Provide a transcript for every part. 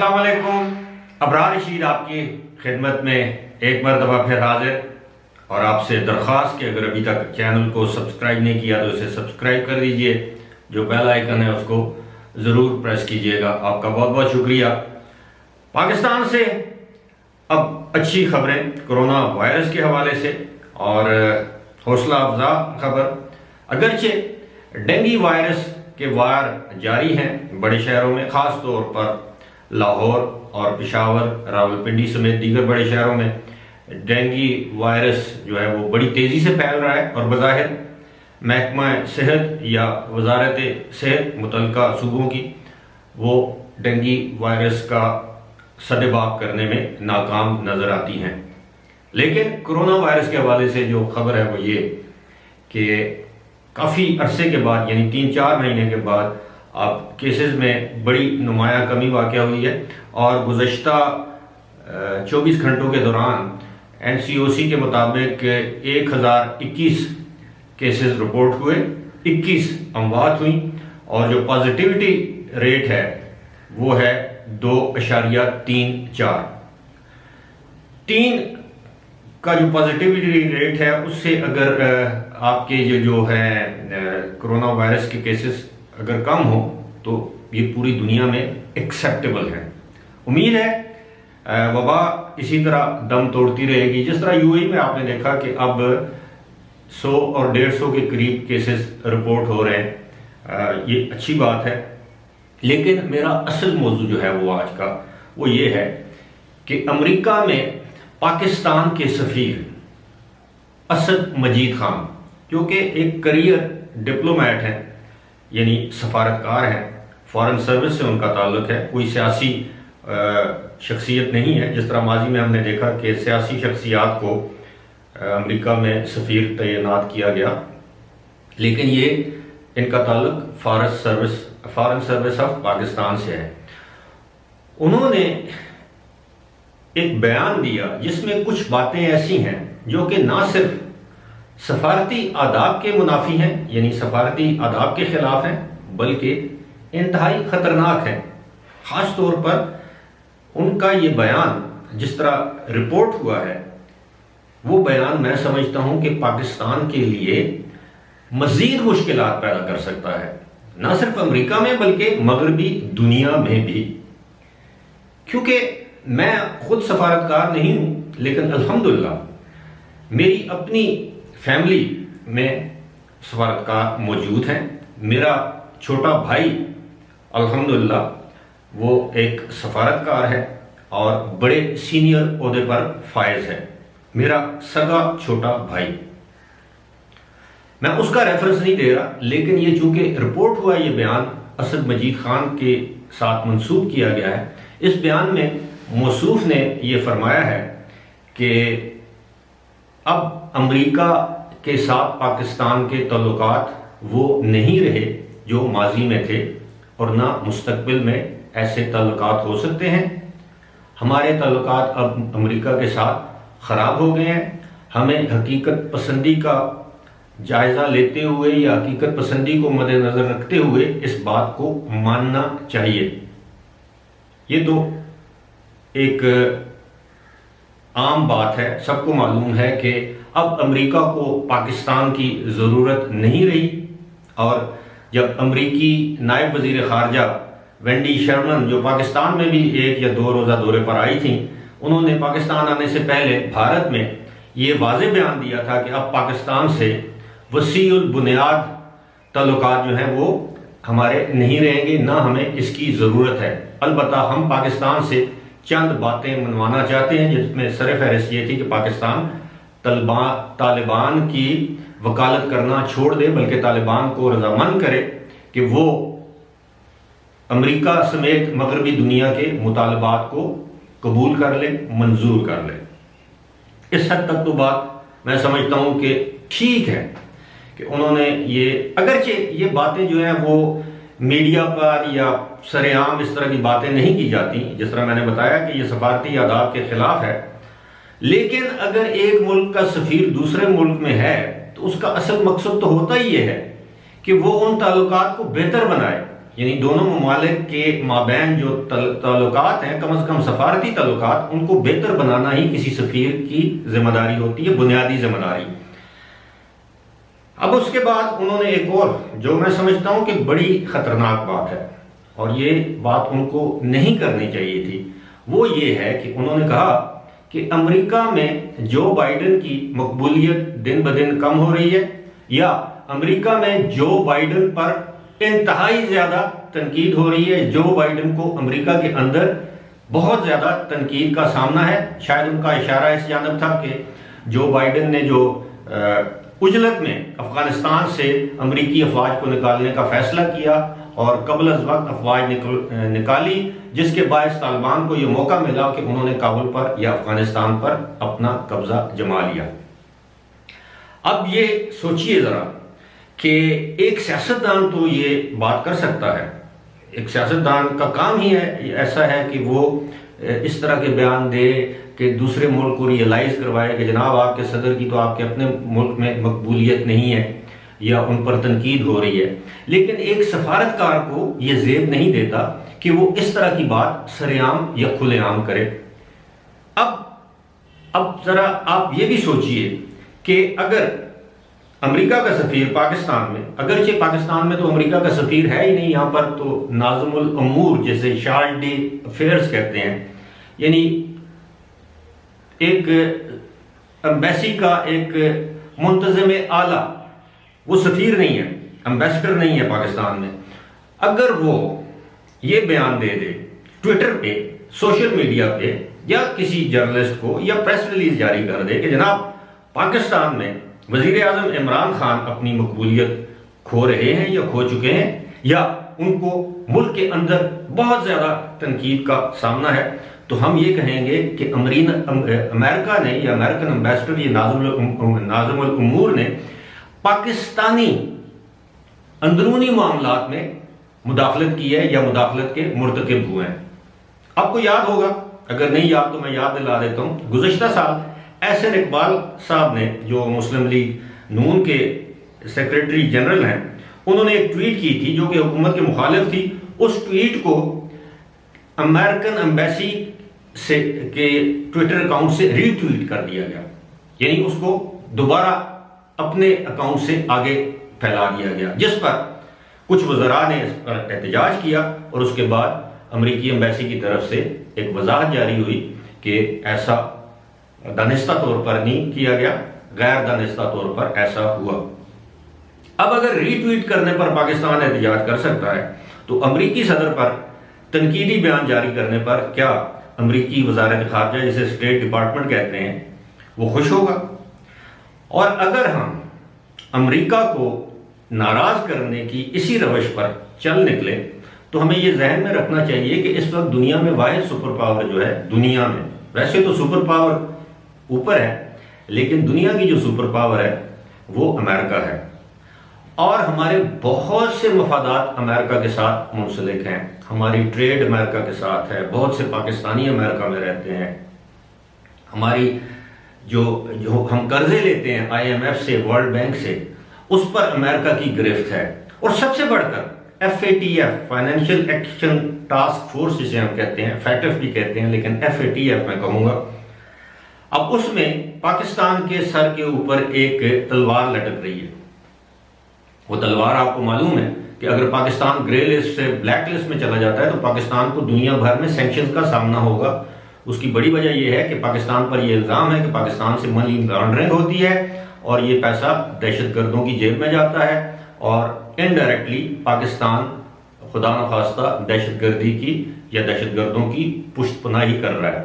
السلام علیکم. ابرار رشید آپ کی خدمت میں ایک مرتبہ پھر حاضر، اور آپ سے درخواست کہ اگر ابھی تک چینل کو سبسکرائب نہیں کیا تو اسے سبسکرائب کر دیجئے، جو بیل آئیکن ہے اس کو ضرور پریس کیجئے گا. آپ کا بہت بہت شکریہ. پاکستان سے اب اچھی خبریں کرونا وائرس کے حوالے سے، اور حوصلہ افزا خبر. اگرچہ ڈینگی وائرس کے وار جاری ہیں بڑے شہروں میں، خاص طور پر لاہور اور پشاور، راولپنڈی سمیت دیگر بڑے شہروں میں ڈینگی وائرس جو ہے وہ بڑی تیزی سے پھیل رہا ہے، اور بظاہر محکمہ صحت یا وزارت صحت متعلقہ صوبوں کی وہ ڈینگی وائرس کا سدباب کرنے میں ناکام نظر آتی ہیں. لیکن کرونا وائرس کے حوالے سے جو خبر ہے وہ یہ کہ کافی عرصے کے بعد، یعنی 3-4 مہینے کے بعد اب کیسز میں بڑی نمایاں کمی واقع ہوئی ہے، اور گزشتہ 24 گھنٹوں کے دوران NCOC کے مطابق 1021 کیسز رپورٹ ہوئے، 21 اموات ہوئیں، اور جو پازیٹیوٹی ریٹ ہے وہ ہے 2.34. 3 کا جو پازیٹیوٹی ریٹ ہے اس سے اگر آپ کے جو ہے کرونا وائرس کے کیسز اگر کم ہو تو یہ پوری دنیا میں ایکسیپٹیبل ہے. امید ہے وبا اسی طرح دم توڑتی رہے گی. جس طرح UAE میں آپ نے دیکھا کہ اب 100 اور 150 کے قریب کیسز رپورٹ ہو رہے ہیں، یہ اچھی بات ہے. لیکن میرا اصل موضوع جو ہے وہ آج کا وہ یہ ہے کہ امریکہ میں پاکستان کے سفیر اسد مجید خان، جو کہ ایک کریئر ڈپلومیٹ ہیں، یعنی سفارتکار ہیں، فارن سروس سے ان کا تعلق ہے، کوئی سیاسی شخصیت نہیں ہے. جس طرح ماضی میں ہم نے دیکھا کہ سیاسی شخصیات کو امریکہ میں سفیر تعینات کیا گیا، لیکن یہ ان کا تعلق فارن سروس آف پاکستان سے ہے. انہوں نے ایک بیان دیا جس میں کچھ باتیں ایسی ہیں جو کہ نہ صرف سفارتی آداب کے منافی ہیں، یعنی سفارتی آداب کے خلاف ہیں، بلکہ انتہائی خطرناک ہیں. خاص طور پر ان کا یہ بیان جس طرح رپورٹ ہوا ہے، وہ بیان میں سمجھتا ہوں کہ پاکستان کے لیے مزید مشکلات پیدا کر سکتا ہے، نہ صرف امریکہ میں بلکہ مغربی دنیا میں بھی. کیونکہ میں خود سفارتکار نہیں ہوں، لیکن الحمدللہ میری اپنی فیملی میں سفارتکار موجود ہیں. میرا چھوٹا بھائی الحمدللہ وہ ایک سفارتکار ہے اور بڑے سینئر عہدے پر فائز ہے، میرا سگا چھوٹا بھائی. میں اس کا ریفرنس نہیں دے رہا، لیکن یہ چونکہ رپورٹ ہوا، یہ بیان اسد مجید خان کے ساتھ منسوب کیا گیا ہے. اس بیان میں موصوف نے یہ فرمایا ہے کہ اب امریکہ کے ساتھ پاکستان کے تعلقات وہ نہیں رہے جو ماضی میں تھے، اور نہ مستقبل میں ایسے تعلقات ہو سکتے ہیں. ہمارے تعلقات اب امریکہ کے ساتھ خراب ہو گئے ہیں. ہمیں حقیقت پسندی کا جائزہ لیتے ہوئے یا حقیقت پسندی کو مد نظر رکھتے ہوئے اس بات کو ماننا چاہیے. یہ تو ایک عام بات ہے، سب کو معلوم ہے کہ اب امریکہ کو پاکستان کی ضرورت نہیں رہی. اور جب امریکی نائب وزیر خارجہ وینڈی شرمن، جو پاکستان میں بھی 1 یا 2 روزہ دورے پر آئی تھیں، انہوں نے پاکستان آنے سے پہلے بھارت میں یہ واضح بیان دیا تھا کہ اب پاکستان سے وسیع البنیاد تعلقات جو ہیں وہ ہمارے نہیں رہیں گے، نہ ہمیں اس کی ضرورت ہے. البتہ ہم پاکستان سے چند باتیں منوانا چاہتے ہیں، جس میں سر فہرست یہ تھی کہ پاکستان طالبان کی وکالت کرنا چھوڑ دے، بلکہ طالبان کو رضامند کرے کہ وہ امریکہ سمیت مغربی دنیا کے مطالبات کو قبول کر لے، منظور کر لے. اس حد تک تو بات میں سمجھتا ہوں کہ ٹھیک ہے کہ انہوں نے اگرچہ یہ باتیں جو ہیں وہ میڈیا پر یا سر عام اس طرح کی باتیں نہیں کی جاتی، جس طرح میں نے بتایا کہ یہ سفارتی آداب کے خلاف ہے. لیکن اگر ایک ملک کا سفیر دوسرے ملک میں ہے تو اس کا اصل مقصد تو ہوتا ہی یہ ہے کہ وہ ان تعلقات کو بہتر بنائے، یعنی دونوں ممالک کے مابین جو تعلقات ہیں، کم از کم سفارتی تعلقات، ان کو بہتر بنانا ہی کسی سفیر کی ذمہ داری ہوتی ہے، بنیادی ذمہ داری۔ اب اس کے بعد انہوں نے ایک اور جو میں سمجھتا ہوں کہ بڑی خطرناک بات ہے، اور یہ بات ان کو نہیں کرنی چاہیے تھی، وہ یہ ہے کہ انہوں نے کہا کہ امریکہ میں جو بائیڈن کی مقبولیت دن بدن کم ہو رہی ہے، یا امریکہ میں جو بائیڈن پر انتہائی زیادہ تنقید ہو رہی ہے، جو بائیڈن کو امریکہ کے اندر بہت زیادہ تنقید کا سامنا ہے۔ شاید ان کا اشارہ اس جانب تھا کہ جو بائیڈن نے جو عجلت میں افغانستان سے امریکی افواج کو نکالنے کا فیصلہ کیا اور قبل از وقت افواج نکالی، جس کے باعث طالبان کو یہ موقع ملا کہ انہوں نے کابل پر یا افغانستان پر اپنا قبضہ جما لیا۔ اب یہ سوچئے ذرا کہ ایک سیاستدان تو یہ بات کر سکتا ہے، ایک سیاستدان کا کام ہی ہے ایسا ہے کہ وہ اس طرح کے بیان دے کہ دوسرے ملک کو ریئلائز کروائے کہ جناب آپ کے صدر کی تو آپ کے اپنے ملک میں مقبولیت نہیں ہے یا ان پر تنقید ہو رہی ہے، لیکن ایک سفارتکار کو یہ زیب نہیں دیتا کہ وہ اس طرح کی بات سر عام یا کھلے عام کرے۔ اب ذرا آپ یہ بھی سوچئے کہ اگر امریکہ کا سفیر پاکستان میں، اگرچہ پاکستان میں تو امریکہ کا سفیر ہے ہی نہیں، یہاں پر تو ناظم الامور جیسے شارل ڈی افیئرز کہتے ہیں، یعنی ایک ایمبیسی کا ایک منتظم اعلیٰ، وہ سفیر نہیں ہے، ایمبیسڈر نہیں ہے پاکستان میں، اگر وہ یہ بیان دے دے ٹویٹر پہ، سوشل میڈیا پہ، یا کسی جرنلسٹ کو یا پریس ریلیز جاری کر دے کہ جناب پاکستان میں وزیر اعظم عمران خان اپنی مقبولیت کھو رہے ہیں یا کھو چکے ہیں، یا ان کو ملک کے اندر بہت زیادہ تنقید کا سامنا ہے، تو ہم یہ کہیں گے کہ امریکہ نے یا امریکن ایمبیسڈر یہ ناظم الامور نے پاکستانی اندرونی معاملات میں مداخلت کی ہے یا مداخلت کے مرتکب ہوئے ہیں۔ آپ کو یاد ہوگا، اگر نہیں یاد تو میں یاد دلا دیتا ہوں، گزشتہ سال احسن اقبال صاحب نے جو مسلم لیگ نون کے سیکریٹری جنرل ہیں، انہوں نے ایک ٹویٹ کی تھی جو کہ حکومت کے مخالف تھی۔ اس ٹویٹ کو امریکن ایمبیسی کے ٹویٹر اکاؤنٹ سے ری ٹویٹ کر دیا گیا، یعنی اس کو دوبارہ اپنے اکاؤنٹ سے آگے پھیلا دیا گیا، جس پر کچھ وزراء نے اس پر احتجاج کیا، اور اس کے بعد امریکی ایمبیسی کی طرف سے ایک وضاحت جاری ہوئی کہ ایسا دانستہ طور پر نہیں کیا گیا، غیر دانستہ طور پر ایسا ہوا۔ اب اگر ری ٹویٹ کرنے پر پاکستان احتجاج کر سکتا ہے تو امریکی صدر پر تنقیدی بیان جاری کرنے پر کیا امریکی وزارت خارجہ جسے اسٹیٹ ڈپارٹمنٹ کہتے ہیں وہ خوش ہوگا؟ اور اگر ہم امریکہ کو ناراض کرنے کی اسی روش پر چل نکلے تو ہمیں یہ ذہن میں رکھنا چاہیے کہ اس وقت دنیا میں واحد سپر پاور جو ہے دنیا میں، ویسے تو سپر پاور اوپر ہے لیکن دنیا کی جو سپر پاور ہے وہ امریکہ ہے، اور ہمارے بہت سے مفادات امریکہ کے ساتھ منسلک ہیں، ہماری ٹریڈ امریکہ کے ساتھ ہے، بہت سے پاکستانی امریکہ میں رہتے ہیں، ہماری جو ہم قرضے لیتے ہیں آئی ایم ایف سے، ورلڈ بینک سے، اس پر امریکہ کی گرفت ہے، اور سب سے بڑھ کر FATF financial action task force جسے ہم کہتے ہیں، FATF بھی کہتے ہیں لیکن FATF میں کہوں گا، اب اس میں پاکستان کے سر کے اوپر ایک تلوار لٹک رہی ہے۔ وہ تلوار آپ کو معلوم ہے کہ اگر پاکستان گرے لسٹ سے بلیک لسٹ میں چلا جاتا ہے تو پاکستان کو دنیا بھر میں سینکشنز کا سامنا ہوگا۔ اس کی بڑی وجہ یہ ہے کہ پاکستان پر یہ الزام ہے کہ پاکستان سے منی لانڈرنگ ہوتی ہے اور یہ پیسہ دہشت گردوں کی جیب میں جاتا ہے، اور انڈائریکٹلی پاکستان خدا نخواستہ دہشت گردی کی یا دہشت گردوں کی پشت پناہی کر رہا ہے۔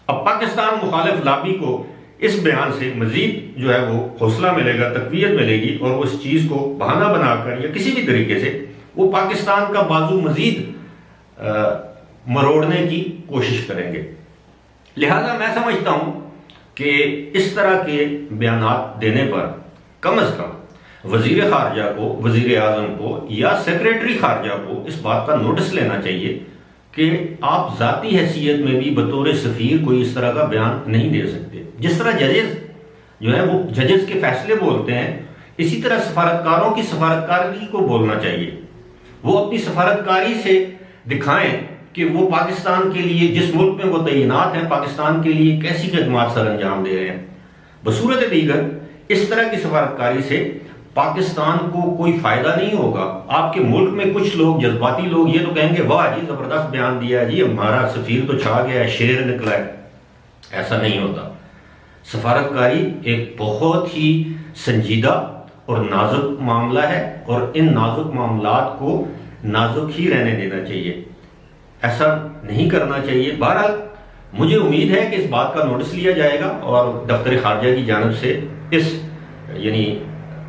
اب پاکستان مخالف لابی کو اس بیان سے مزید جو ہے وہ حوصلہ ملے گا، تقویت ملے گی، اور وہ اس چیز کو بہانہ بنا کر یا کسی بھی طریقے سے وہ پاکستان کا بازو مزید مروڑنے کی کوشش کریں گے۔ لہذا میں سمجھتا ہوں کہ اس طرح کے بیانات دینے پر کم از کم وزیر خارجہ کو، وزیر اعظم کو یا سیکریٹری خارجہ کو اس بات کا نوٹس لینا چاہیے کہ آپ ذاتی حیثیت میں بھی بطور سفیر کوئی اس طرح کا بیان نہیں دے سکتے۔ جس طرح ججز جو ہے وہ ججز کے فیصلے بولتے ہیں، اسی طرح سفارتکاروں کی سفارتکاری کو بولنا چاہیے۔ وہ اپنی سفارتکاری سے دکھائیں کہ وہ پاکستان کے لیے جس ملک میں وہ تعینات ہیں پاکستان کے لیے کیسی خدمات سر انجام دے رہے ہیں۔ بصورت دیگر اس طرح کی سفارتکاری سے پاکستان کو کوئی فائدہ نہیں ہوگا۔ آپ کے ملک میں کچھ لوگ جذباتی لوگ یہ تو کہیں گے واہ جی زبردست بیان دیا جی، ہمارا سفیر تو چھا گیا ہے، شیر نکلا ہے۔ ایسا نہیں ہوتا۔ سفارتکاری ایک بہت ہی سنجیدہ اور نازک معاملہ ہے، اور ان نازک معاملات کو نازک ہی رہنے دینا چاہیے، ایسا نہیں کرنا چاہیے۔ بہرحال مجھے امید ہے کہ اس بات کا نوٹس لیا جائے گا اور دفتر خارجہ کی جانب سے اس یعنی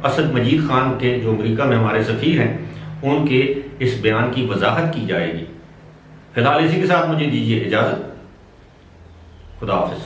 اسد مجید خان کے جو امریکہ میں ہمارے سفیر ہیں ان کے اس بیان کی وضاحت کی جائے گی۔ فی الحال اسی کے ساتھ مجھے دیجیے اجازت، خدا حافظ۔